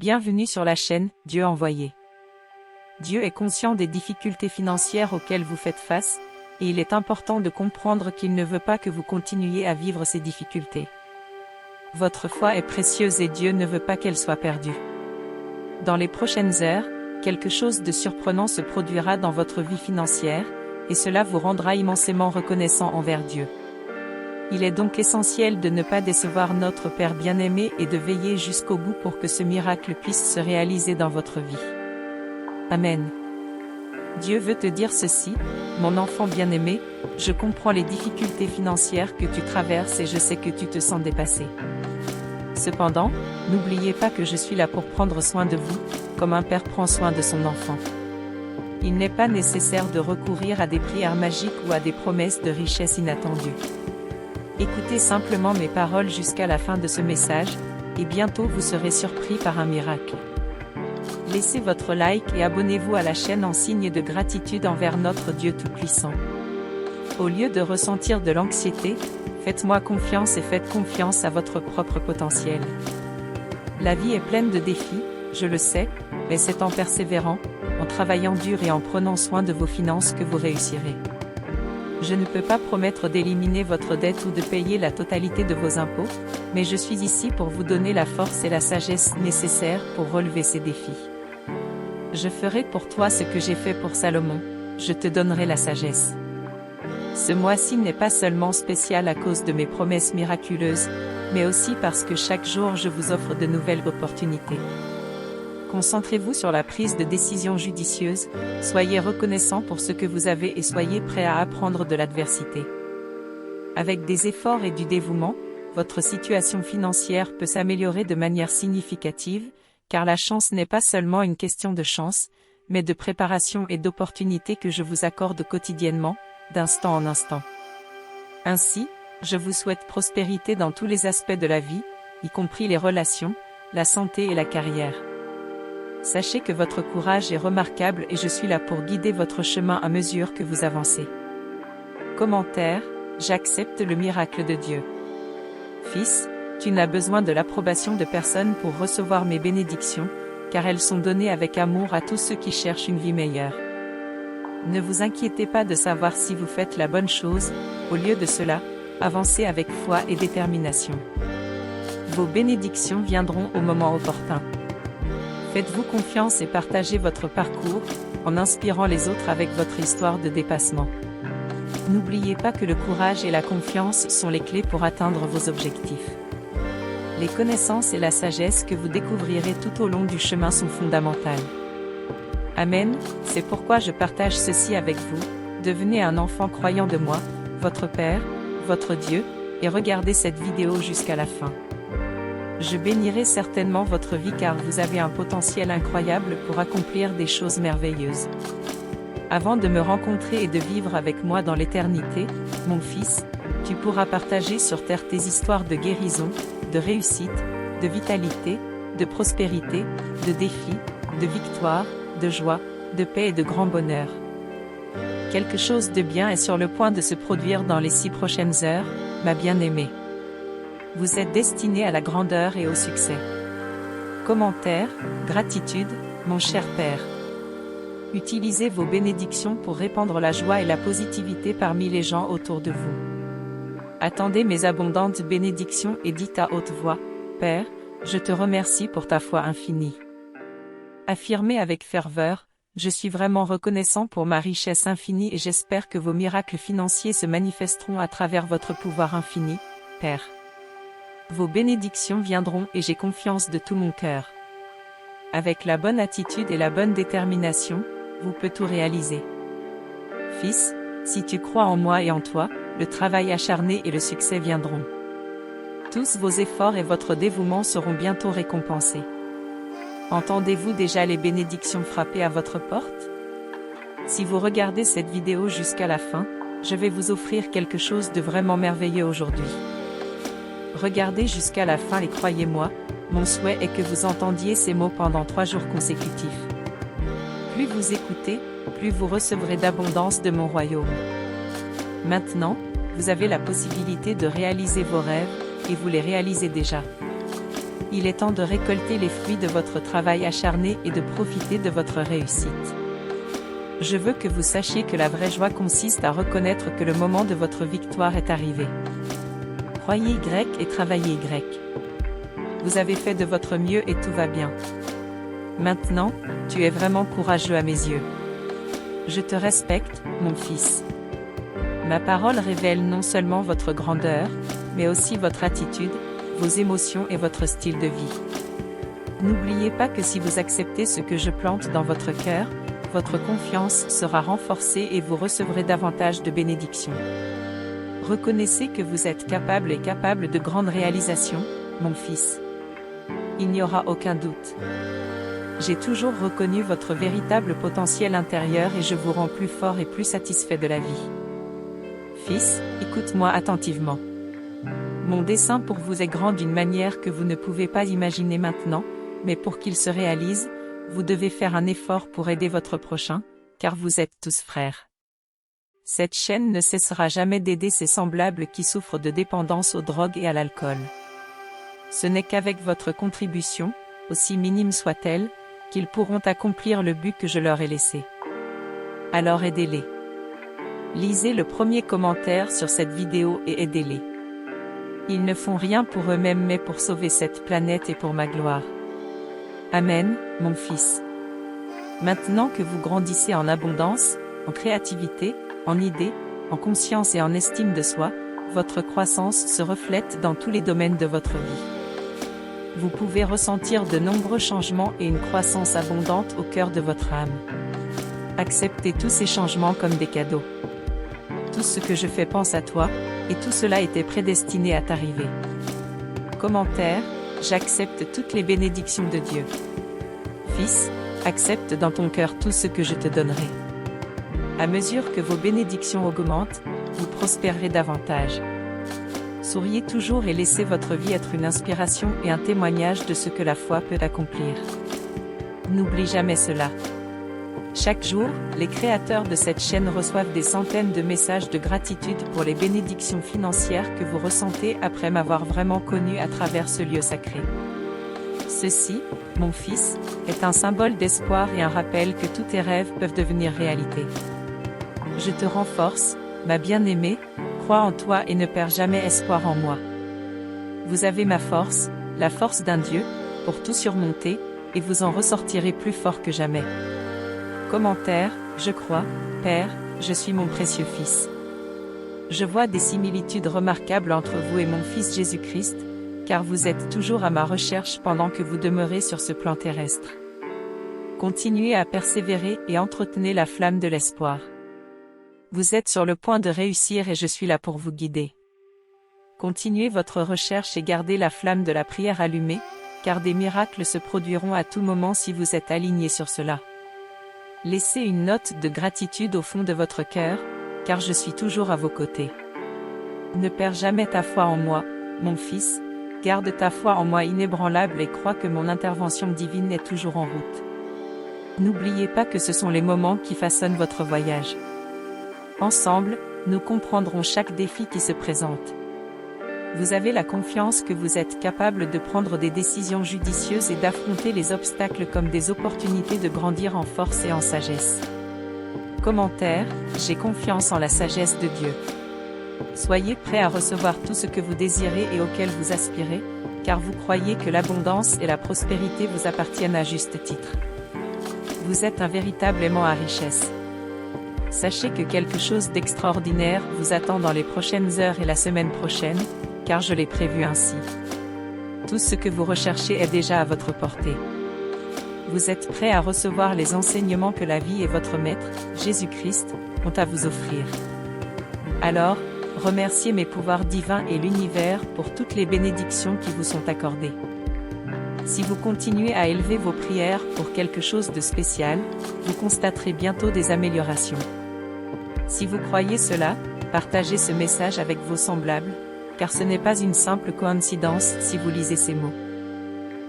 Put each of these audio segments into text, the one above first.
Bienvenue sur la chaîne Dieu envoyé. Dieu est conscient des difficultés financières auxquelles vous faites face, et il est important de comprendre qu'il ne veut pas que vous continuiez à vivre ces difficultés. Votre foi est précieuse et Dieu ne veut pas qu'elle soit perdue. Dans les prochaines heures, quelque chose de surprenant se produira dans votre vie financière, et cela vous rendra immensément reconnaissant envers Dieu. Il est donc essentiel de ne pas décevoir notre Père bien-aimé et de veiller jusqu'au bout pour que ce miracle puisse se réaliser dans votre vie. Amen. Dieu veut te dire ceci, mon enfant bien-aimé, je comprends les difficultés financières que tu traverses et je sais que tu te sens dépassé. Cependant, n'oubliez pas que je suis là pour prendre soin de vous, comme un père prend soin de son enfant. Il n'est pas nécessaire de recourir à des prières magiques ou à des promesses de richesse inattendues. Écoutez simplement mes paroles jusqu'à la fin de ce message, et bientôt vous serez surpris par un miracle. Laissez votre like et abonnez-vous à la chaîne en signe de gratitude envers notre Dieu Tout-Puissant. Au lieu de ressentir de l'anxiété, faites-moi confiance et faites confiance à votre propre potentiel. La vie est pleine de défis, je le sais, mais c'est en persévérant, en travaillant dur et en prenant soin de vos finances que vous réussirez. Je ne peux pas promettre d'éliminer votre dette ou de payer la totalité de vos impôts, mais je suis ici pour vous donner la force et la sagesse nécessaires pour relever ces défis. Je ferai pour toi ce que j'ai fait pour Salomon, je te donnerai la sagesse. Ce mois-ci n'est pas seulement spécial à cause de mes promesses miraculeuses, mais aussi parce que chaque jour je vous offre de nouvelles opportunités. Concentrez-vous sur la prise de décisions judicieuses, soyez reconnaissant pour ce que vous avez et soyez prêt à apprendre de l'adversité. Avec des efforts et du dévouement, votre situation financière peut s'améliorer de manière significative, car la chance n'est pas seulement une question de chance, mais de préparation et d'opportunités que je vous accorde quotidiennement, d'instant en instant. Ainsi, je vous souhaite prospérité dans tous les aspects de la vie, y compris les relations, la santé et la carrière. Sachez que votre courage est remarquable et je suis là pour guider votre chemin à mesure que vous avancez. Commentaire, j'accepte le miracle de Dieu. Fils, tu n'as besoin de l'approbation de personne pour recevoir mes bénédictions, car elles sont données avec amour à tous ceux qui cherchent une vie meilleure. Ne vous inquiétez pas de savoir si vous faites la bonne chose, au lieu de cela, avancez avec foi et détermination. Vos bénédictions viendront au moment opportun. Faites-vous confiance et partagez votre parcours, en inspirant les autres avec votre histoire de dépassement. N'oubliez pas que le courage et la confiance sont les clés pour atteindre vos objectifs. Les connaissances et la sagesse que vous découvrirez tout au long du chemin sont fondamentales. Amen, c'est pourquoi je partage ceci avec vous, devenez un enfant croyant de moi, votre Père, votre Dieu, et regardez cette vidéo jusqu'à la fin. Je bénirai certainement votre vie car vous avez un potentiel incroyable pour accomplir des choses merveilleuses. Avant de me rencontrer et de vivre avec moi dans l'éternité, mon fils, tu pourras partager sur terre tes histoires de guérison, de réussite, de vitalité, de prospérité, de défis, de victoire, de joie, de paix et de grand bonheur. Quelque chose de bien est sur le point de se produire dans les 6 prochaines heures, ma bien-aimée. Vous êtes destiné à la grandeur et au succès. Commentaire, gratitude, mon cher Père. Utilisez vos bénédictions pour répandre la joie et la positivité parmi les gens autour de vous. Attendez mes abondantes bénédictions et dites à haute voix, Père, je te remercie pour ta foi infinie. Affirmez avec ferveur, je suis vraiment reconnaissant pour ma richesse infinie et j'espère que vos miracles financiers se manifesteront à travers votre pouvoir infini, Père. Vos bénédictions viendront et j'ai confiance de tout mon cœur. Avec la bonne attitude et la bonne détermination, vous pouvez tout réaliser. Fils, si tu crois en moi et en toi, le travail acharné et le succès viendront. Tous vos efforts et votre dévouement seront bientôt récompensés. Entendez-vous déjà les bénédictions frapper à votre porte? Si vous regardez cette vidéo jusqu'à la fin, je vais vous offrir quelque chose de vraiment merveilleux aujourd'hui. Regardez jusqu'à la fin et croyez-moi, mon souhait est que vous entendiez ces mots pendant 3 jours consécutifs. Plus vous écoutez, plus vous recevrez d'abondance de mon royaume. Maintenant, vous avez la possibilité de réaliser vos rêves, et vous les réalisez déjà. Il est temps de récolter les fruits de votre travail acharné et de profiter de votre réussite. Je veux que vous sachiez que la vraie joie consiste à reconnaître que le moment de votre victoire est arrivé. Croyez Y et travaillez Y. Vous avez fait de votre mieux et tout va bien. Maintenant, tu es vraiment courageux à mes yeux. Je te respecte, mon fils. Ma parole révèle non seulement votre grandeur, mais aussi votre attitude, vos émotions et votre style de vie. N'oubliez pas que si vous acceptez ce que je plante dans votre cœur, votre confiance sera renforcée et vous recevrez davantage de bénédictions. Reconnaissez que vous êtes capable et capable de grandes réalisations, mon fils. Il n'y aura aucun doute. J'ai toujours reconnu votre véritable potentiel intérieur et je vous rends plus fort et plus satisfait de la vie. Fils, écoute-moi attentivement. Mon dessein pour vous est grand d'une manière que vous ne pouvez pas imaginer maintenant, mais pour qu'il se réalise, vous devez faire un effort pour aider votre prochain, car vous êtes tous frères. Cette chaîne ne cessera jamais d'aider ses semblables qui souffrent de dépendance aux drogues et à l'alcool. Ce n'est qu'avec votre contribution, aussi minime soit-elle, qu'ils pourront accomplir le but que je leur ai laissé. Alors aidez-les. Lisez le premier commentaire sur cette vidéo et aidez-les. Ils ne font rien pour eux-mêmes mais pour sauver cette planète et pour ma gloire. Amen, mon fils. Maintenant que vous grandissez en abondance, en créativité, en idées, en conscience et en estime de soi, votre croissance se reflète dans tous les domaines de votre vie. Vous pouvez ressentir de nombreux changements et une croissance abondante au cœur de votre âme. Acceptez tous ces changements comme des cadeaux. Tout ce que je fais pense à toi, et tout cela était prédestiné à t'arriver. Commentaire, j'accepte toutes les bénédictions de Dieu. Fils, accepte dans ton cœur tout ce que je te donnerai. À mesure que vos bénédictions augmentent, vous prospérerez davantage. Souriez toujours et laissez votre vie être une inspiration et un témoignage de ce que la foi peut accomplir. N'oublie jamais cela. Chaque jour, les créateurs de cette chaîne reçoivent des centaines de messages de gratitude pour les bénédictions financières que vous ressentez après m'avoir vraiment connu à travers ce lieu sacré. Ceci, mon fils, est un symbole d'espoir et un rappel que tous tes rêves peuvent devenir réalité. Je te renforce, ma bien-aimée, crois en toi et ne perds jamais espoir en moi. Vous avez ma force, la force d'un Dieu, pour tout surmonter, et vous en ressortirez plus fort que jamais. Commentaire, je crois, Père, je suis mon précieux Fils. Je vois des similitudes remarquables entre vous et mon Fils Jésus-Christ, car vous êtes toujours à ma recherche pendant que vous demeurez sur ce plan terrestre. Continuez à persévérer et entretenez la flamme de l'espoir. Vous êtes sur le point de réussir et je suis là pour vous guider. Continuez votre recherche et gardez la flamme de la prière allumée, car des miracles se produiront à tout moment si vous êtes alignés sur cela. Laissez une note de gratitude au fond de votre cœur, car je suis toujours à vos côtés. Ne perds jamais ta foi en moi, mon fils, garde ta foi en moi inébranlable et crois que mon intervention divine est toujours en route. N'oubliez pas que ce sont les moments qui façonnent votre voyage. Ensemble, nous comprendrons chaque défi qui se présente. Vous avez la confiance que vous êtes capable de prendre des décisions judicieuses et d'affronter les obstacles comme des opportunités de grandir en force et en sagesse. Commentaire, j'ai confiance en la sagesse de Dieu. Soyez prêts à recevoir tout ce que vous désirez et auquel vous aspirez, car vous croyez que l'abondance et la prospérité vous appartiennent à juste titre. Vous êtes un véritable aimant à richesse. Sachez que quelque chose d'extraordinaire vous attend dans les prochaines heures et la semaine prochaine, car je l'ai prévu ainsi. Tout ce que vous recherchez est déjà à votre portée. Vous êtes prêts à recevoir les enseignements que la vie et votre Maître, Jésus-Christ, ont à vous offrir. Alors, remerciez mes pouvoirs divins et l'univers pour toutes les bénédictions qui vous sont accordées. Si vous continuez à élever vos prières pour quelque chose de spécial, vous constaterez bientôt des améliorations. Si vous croyez cela, partagez ce message avec vos semblables, car ce n'est pas une simple coïncidence si vous lisez ces mots.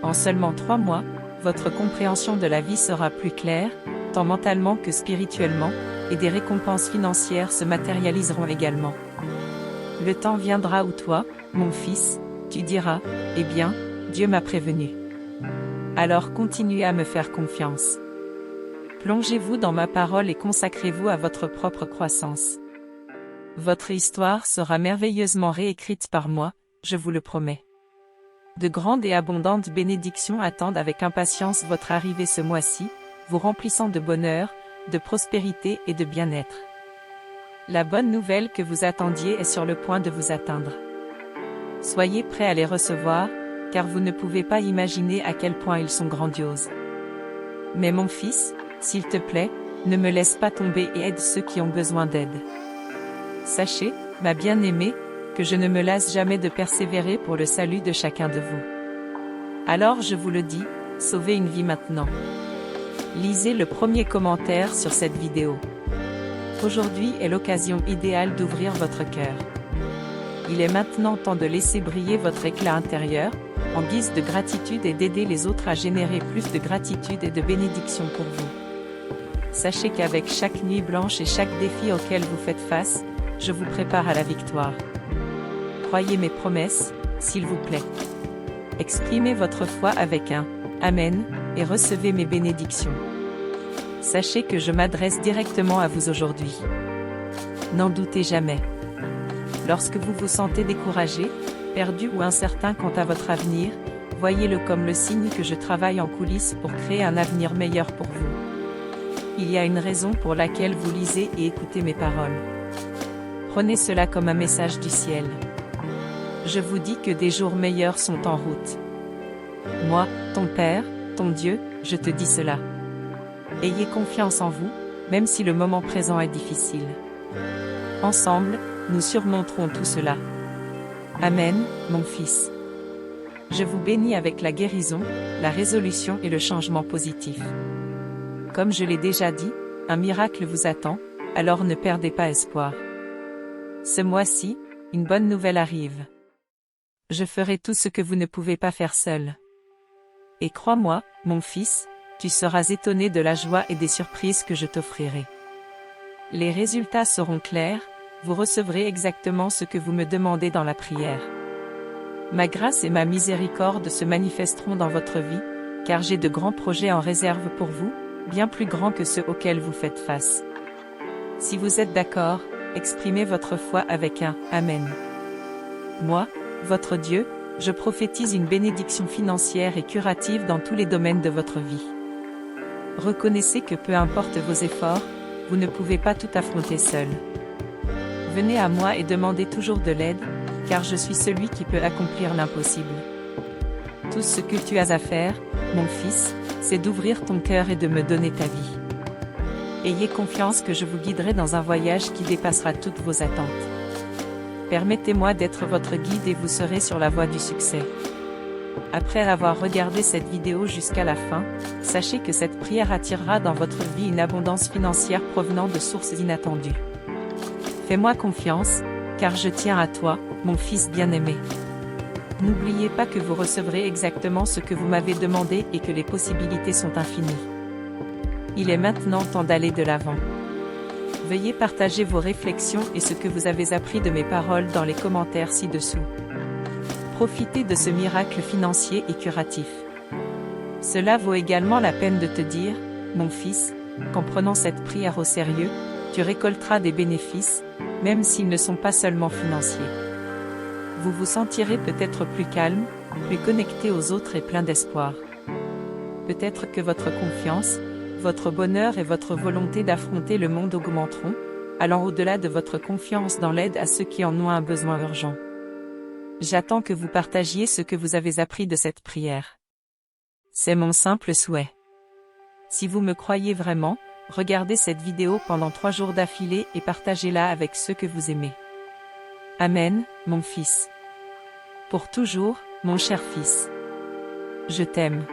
En seulement 3 mois, votre compréhension de la vie sera plus claire, tant mentalement que spirituellement, et des récompenses financières se matérialiseront également. Le temps viendra où toi, mon fils, tu diras, eh bien, Dieu m'a prévenu. Alors continuez à me faire confiance. Plongez-vous dans ma parole et consacrez-vous à votre propre croissance. Votre histoire sera merveilleusement réécrite par moi, je vous le promets. De grandes et abondantes bénédictions attendent avec impatience votre arrivée ce mois-ci, vous remplissant de bonheur, de prospérité et de bien-être. La bonne nouvelle que vous attendiez est sur le point de vous atteindre. Soyez prêts à les recevoir, car vous ne pouvez pas imaginer à quel point ils sont grandioses. Mais mon fils, s'il te plaît, ne me laisse pas tomber et aide ceux qui ont besoin d'aide. Sachez, ma bien-aimée, que je ne me lasse jamais de persévérer pour le salut de chacun de vous. Alors je vous le dis, sauvez une vie maintenant. Lisez le premier commentaire sur cette vidéo. Aujourd'hui est l'occasion idéale d'ouvrir votre cœur. Il est maintenant temps de laisser briller votre éclat intérieur, en guise de gratitude et d'aider les autres à générer plus de gratitude et de bénédiction pour vous. Sachez qu'avec chaque nuit blanche et chaque défi auquel vous faites face, je vous prépare à la victoire. Croyez mes promesses, s'il vous plaît. Exprimez votre foi avec un « Amen » et recevez mes bénédictions. Sachez que je m'adresse directement à vous aujourd'hui. N'en doutez jamais. Lorsque vous vous sentez découragé, perdu ou incertain quant à votre avenir, voyez-le comme le signe que je travaille en coulisses pour créer un avenir meilleur pour vous. Il y a une raison pour laquelle vous lisez et écoutez mes paroles. Prenez cela comme un message du ciel. Je vous dis que des jours meilleurs sont en route. Moi, ton Père, ton Dieu, je te dis cela. Ayez confiance en vous, même si le moment présent est difficile. Ensemble, nous surmonterons tout cela. Amen, mon fils. Je vous bénis avec la guérison, la résolution et le changement positif. Comme je l'ai déjà dit, un miracle vous attend, alors ne perdez pas espoir. Ce mois-ci, une bonne nouvelle arrive. Je ferai tout ce que vous ne pouvez pas faire seul. Et crois-moi, mon fils, tu seras étonné de la joie et des surprises que je t'offrirai. Les résultats seront clairs, vous recevrez exactement ce que vous me demandez dans la prière. Ma grâce et ma miséricorde se manifesteront dans votre vie, car j'ai de grands projets en réserve pour vous, bien plus grands que ceux auxquels vous faites face. Si vous êtes d'accord, exprimez votre foi avec un « Amen ». Moi, votre Dieu, je prophétise une bénédiction financière et curative dans tous les domaines de votre vie. Reconnaissez que peu importe vos efforts, vous ne pouvez pas tout affronter seul. Venez à moi et demandez toujours de l'aide, car je suis celui qui peut accomplir l'impossible. Tout ce que tu as à faire, mon fils, c'est d'ouvrir ton cœur et de me donner ta vie. Ayez confiance que je vous guiderai dans un voyage qui dépassera toutes vos attentes. Permettez-moi d'être votre guide et vous serez sur la voie du succès. Après avoir regardé cette vidéo jusqu'à la fin, sachez que cette prière attirera dans votre vie une abondance financière provenant de sources inattendues. Fais-moi confiance, car je tiens à toi, mon fils bien-aimé. N'oubliez pas que vous recevrez exactement ce que vous m'avez demandé et que les possibilités sont infinies. Il est maintenant temps d'aller de l'avant. Veuillez partager vos réflexions et ce que vous avez appris de mes paroles dans les commentaires ci-dessous. Profitez de ce miracle financier et curatif. Cela vaut également la peine de te dire, mon fils, qu'en prenant cette prière au sérieux, tu récolteras des bénéfices, même s'ils ne sont pas seulement financiers. Vous vous sentirez peut-être plus calme, plus connecté aux autres et plein d'espoir. Peut-être que votre confiance, votre bonheur et votre volonté d'affronter le monde augmenteront, allant au-delà de votre confiance dans l'aide à ceux qui en ont un besoin urgent. J'attends que vous partagiez ce que vous avez appris de cette prière. C'est mon simple souhait. Si vous me croyez vraiment, regardez cette vidéo pendant 3 jours d'affilée et partagez-la avec ceux que vous aimez. Amen, mon fils. Pour toujours, mon cher fils. Je t'aime.